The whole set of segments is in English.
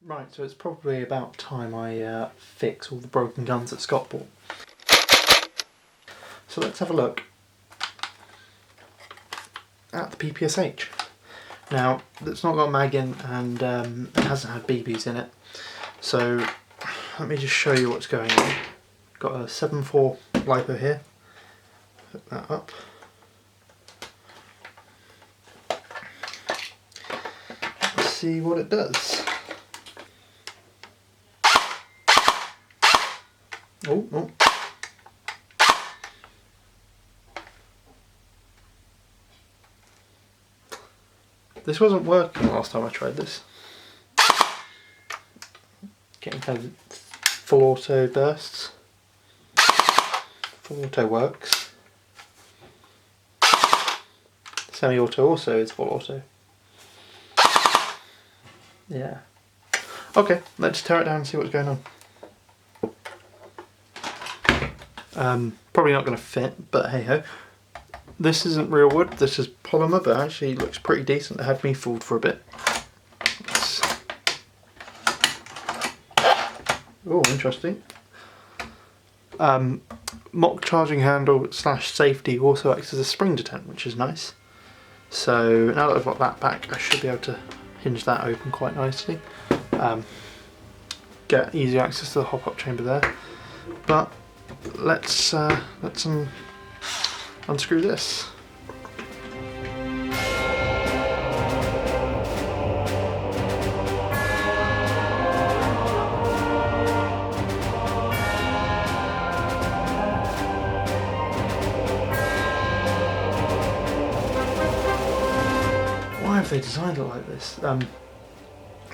Right, so it's probably about time I fix all the broken guns that Scott bought. So let's have a look at the PPSH. Now, it's not got a mag in and it hasn't had BBs in it. So let me just show you what's going on. Got a 7.4 LiPo here. Put that up. Let's see what it does. Oh. This wasn't working last time I tried this. Getting kind of full auto bursts. Full auto works. Semi-auto also is full auto. Yeah. Okay, let's tear it down and see what's going on. Probably not going to fit, but hey ho. This isn't real wood, this is polymer, but actually looks pretty decent. It had me fooled for a bit. Oh, interesting. Mock charging handle / safety also acts as a spring detent, which is nice. So now that I've got that back, I should be able to hinge that open quite nicely. Get easy access to the hop-up chamber there. But let's unscrew this. Why have they designed it like this?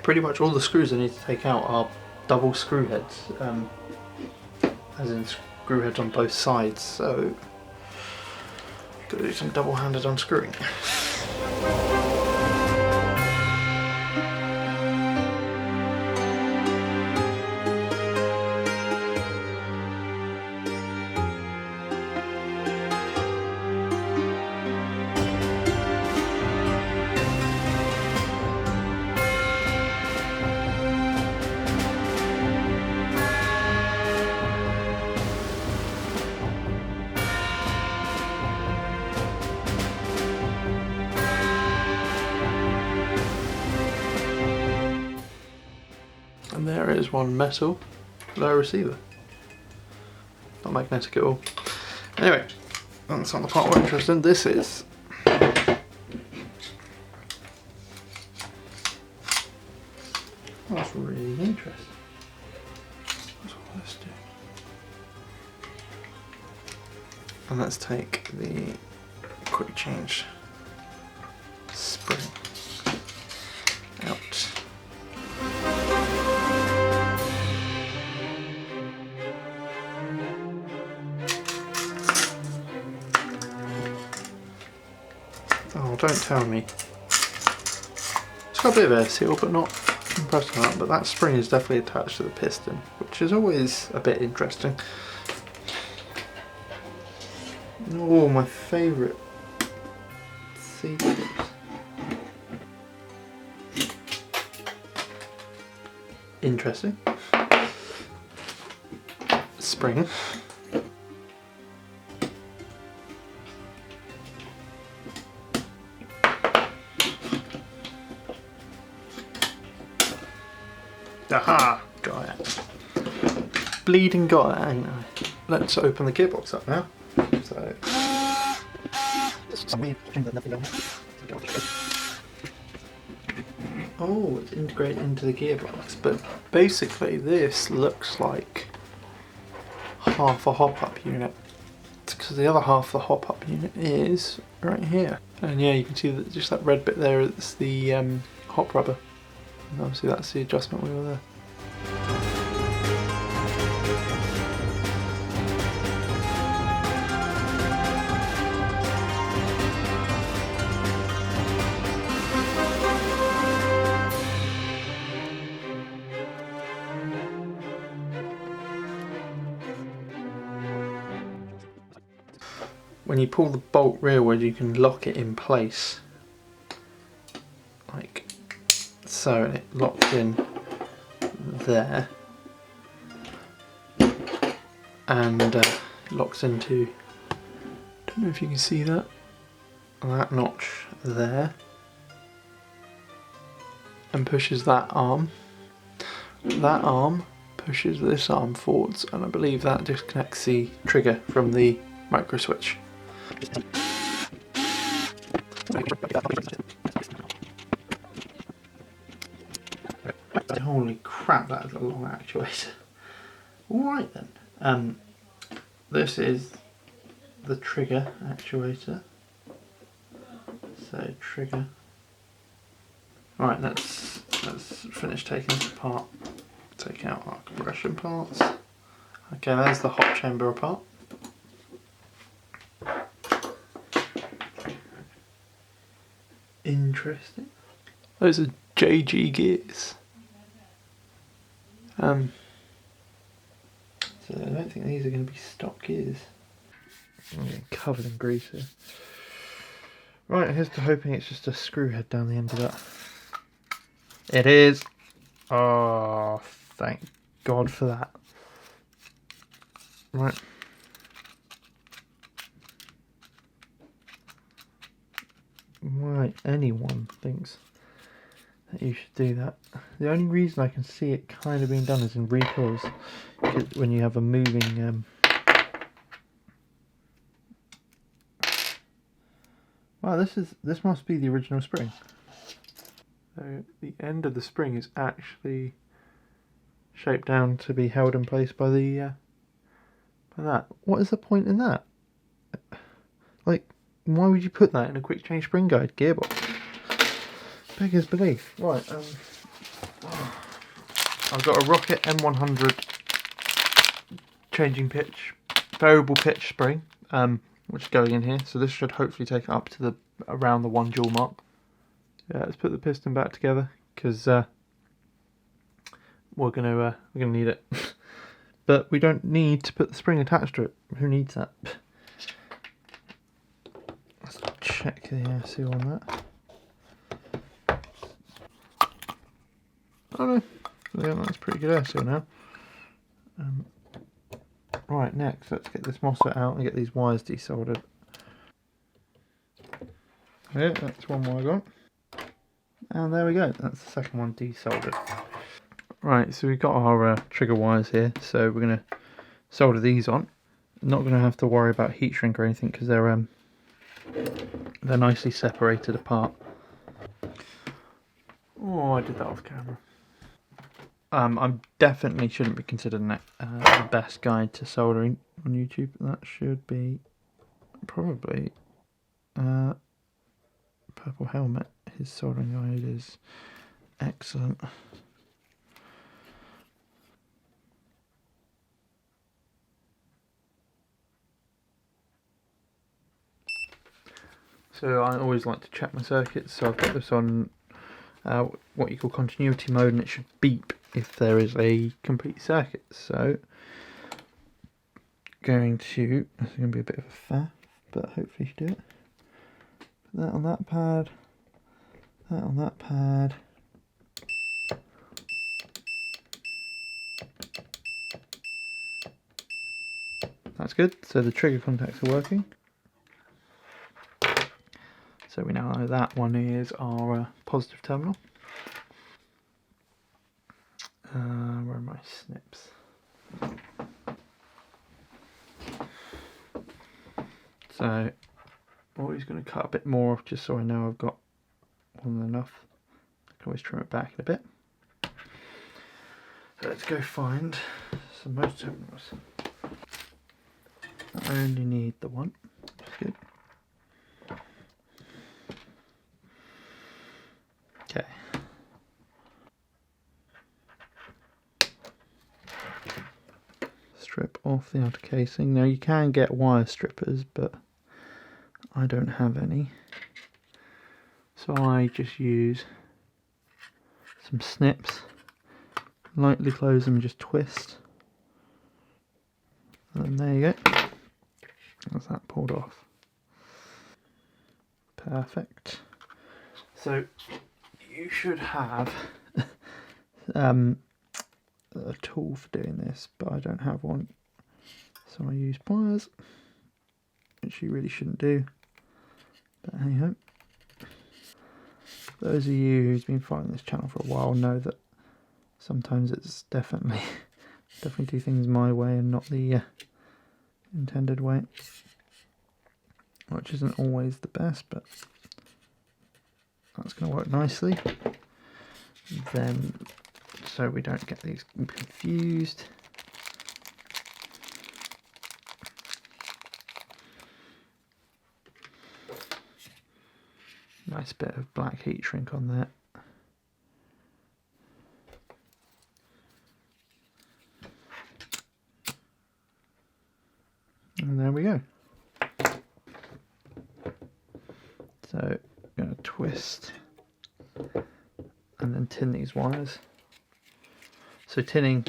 Pretty much all the screws I need to take out are double screw heads, as in screw heads on both sides, so gotta do some double-handed unscrewing. And there is one metal low receiver. Not magnetic at all. Anyway, that's not the part we're interested in. This is. That's really interesting. That's what let's do. And let's take the quick change spring out. Oh, don't tell me. It's got a bit of air seal, but not impressed on that. But that spring is definitely attached to the piston, which is always a bit interesting. Oh, my favourite seat clips. Interesting. Spring. Aha! Got it. Bleeding got it, ain't I? Let's open the gearbox up now. So. Oh, it's integrated into the gearbox, but basically this looks like half a hop-up unit. It's because the other half of the hop-up unit is right here. And yeah, you can see that just that red bit there is the hop rubber. And obviously that's the adjustment wheel there. When you pull the bolt rearward, you can lock it in place, like so, and it locks in there, and locks into, don't know if you can see that notch there, and pushes that arm. That arm pushes this arm forwards, and I believe that disconnects the trigger from the micro switch. Holy crap, that is a long actuator. Alright then, this is the trigger actuator. So trigger. Alright, let's finish taking this apart. Take out our compression parts. Okay, there's the hot chamber apart. Interesting. Those are JG gears. So I don't think these are going to be stock gears. I'm getting covered in grease here. Right, here's to hoping it's just a screw head down the end of that. It is. Oh, thank God for that. Right. Why anyone thinks that you should do that. The only reason I can see it kind of being done is in recoils, when you have a moving wow, this must be the original spring. So the end of the spring is actually shaped down to be held in place by the by that. What is the point in that? Like, why would you put that in a quick change spring guide? Gearbox. Beggars belief. Right, I've got a Rocket M100 changing pitch, variable pitch spring, which is going in here. So this should hopefully take it up to around the 1 joule mark. Yeah, let's put the piston back together, because we're gonna need it. But we don't need to put the spring attached to it. Who needs that? Let's check the air seal on that. Oh no, yeah, that's pretty good air seal now. Right, next let's get this MOSFET out and get these wires desoldered. Yeah, that's one wire gone. And there we go, that's the second one desoldered. Right, so we've got our trigger wires here, so we're going to solder these on. Not going to have to worry about heat shrink or anything, because they're nicely separated apart. Oh, I did that off camera. I definitely shouldn't be considered the best guide to soldering on YouTube. That should be probably Purple Helmet. His soldering guide is excellent. So I always like to check my circuits, so I've got this on what you call continuity mode, and it should beep if there is a complete circuit. So this is going to be a bit of a faff, but hopefully you should do it. Put that on that pad, that on that pad. That's good, so the trigger contacts are working. So we now know that one is our positive terminal. Where are my snips? So always going to cut a bit more off, just so I know I've got more than enough. I can always trim it back in a bit. So let's go find some motor terminals. I only need the one. That's good. Okay. Strip off the outer casing. Now you can get wire strippers, but I don't have any. So I just use some snips, lightly close them and just twist. And there you go. That's that pulled off. Perfect. So you should have a tool for doing this, but I don't have one, so I use pliers, which you really shouldn't do, but hey ho. Those of you who's been following this channel for a while know that sometimes it's definitely do things my way and not the intended way, which isn't always the best, but that's going to work nicely. Then, so we don't get these confused, nice bit of black heat shrink on there. And there we go. So I'm going to twist and then tin these wires. So tinning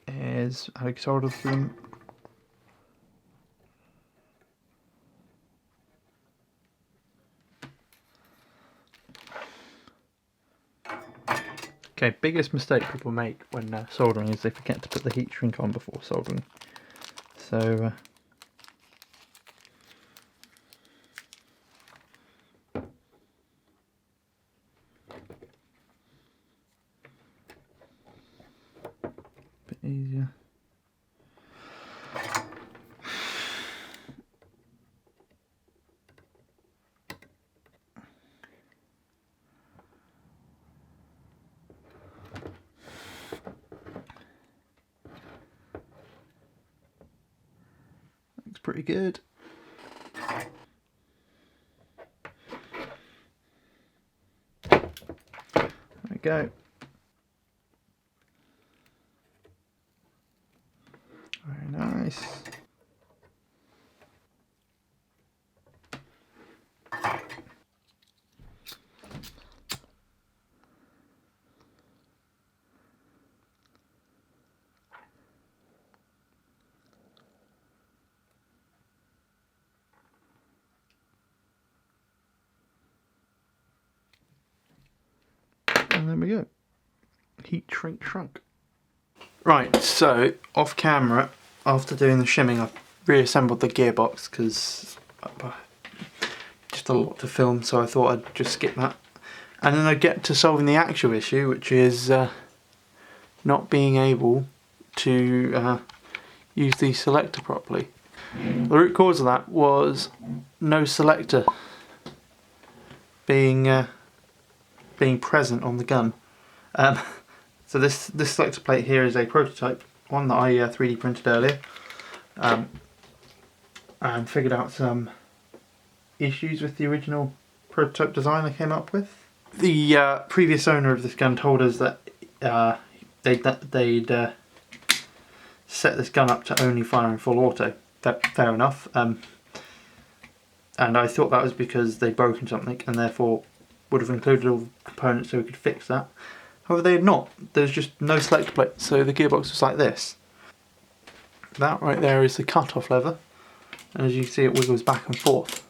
is how you solder them. Okay, biggest mistake people make when soldering is they forget to put the heat shrink on before soldering. So bit easier. Looks pretty good. There we go. Very nice. And there we go. Heat shrink shrunk. Right, so off camera, after doing the shimming, I've reassembled the gearbox because just a lot to film, so I thought I'd just skip that. And then I get to solving the actual issue, which is not being able to use the selector properly. The root cause of that was no selector being present on the gun. So this selector plate here is a prototype, one that I 3D printed earlier, and figured out some issues with the original prototype design I came up with. The previous owner of this gun told us that they'd set this gun up to only fire in full auto. Fair enough. And I thought that was because they'd broken something and therefore would have included all the components so we could fix that. However, they had not. There's just no selector plate, so the gearbox was like this. That right there is the cut-off lever, and as you can see it wiggles back and forth.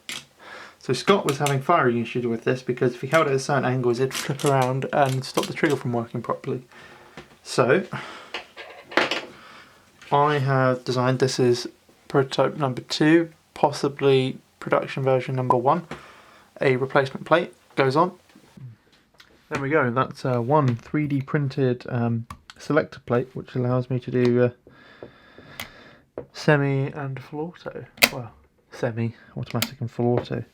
So Scott was having firing issues with this because if he held it at certain angles it'd flip around and stop the trigger from working properly. So I have designed, this is prototype number 2, possibly production version number 1, a replacement plate goes on. There we go, that's one 3D printed selector plate which allows me to do semi and full auto. Well, semi, automatic and full auto.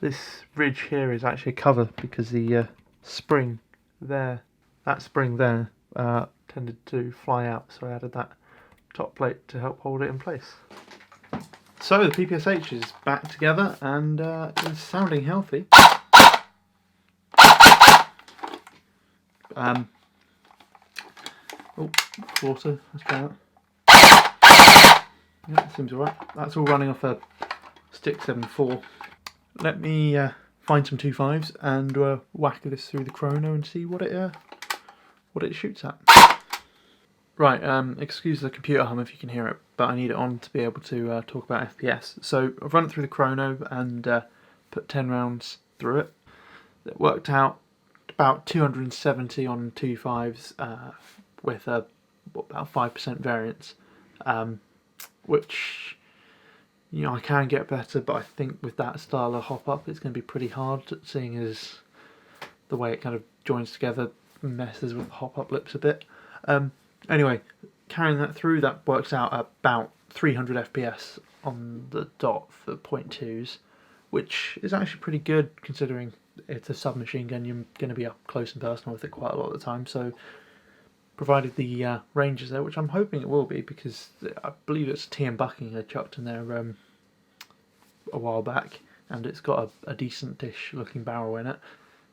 This ridge here is actually a cover because the spring there, that spring there tended to fly out, so I added that top plate to help hold it in place. So the PPSH is back together and is sounding healthy. Oh, water, that's better. Yeah, that seems alright. That's all running off a stick 7.4. Let me find some 2.5s and whack this through the chrono and see what it shoots at. Right, excuse the computer hum if you can hear it, but I need it on to be able to talk about FPS. So I've run it through the chrono and put 10 rounds through it. It worked out about 270 on 2.5s with a about 5% variance, which, you know, I can get better, but I think with that style of hop up it's going to be pretty hard, seeing as the way it kind of joins together messes with the hop up lips a bit. Anyway, carrying that through, that works out at about 300 FPS on the dot for 0.2s, which is actually pretty good considering it's a submachine gun. You're going to be up close and personal with it quite a lot of the time, so provided the range is there, which I'm hoping it will be, because I believe it's TM Bucking I chucked in there a while back, and it's got a decent-ish looking barrel in it.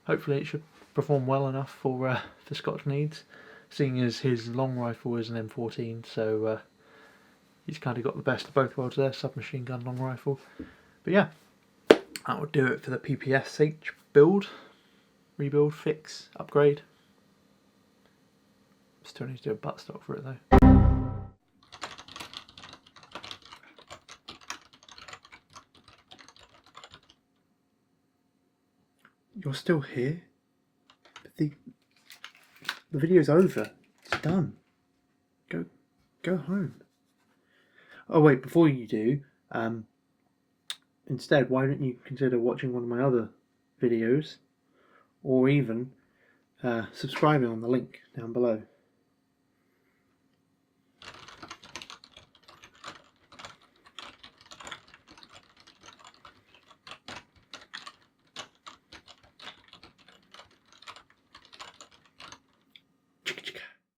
Hopefully it should perform well enough for Scott's needs, seeing as his long rifle is an M14, so he's kind of got the best of both worlds there, submachine gun, long rifle. But yeah, that would do it for the PPSH build, rebuild, fix, upgrade. Still need to do a buttstock for it though. You're still here? But the video's over. It's done. Go home. Oh wait, before you do, instead, why don't you consider watching one of my other videos, or even subscribing on the link down below.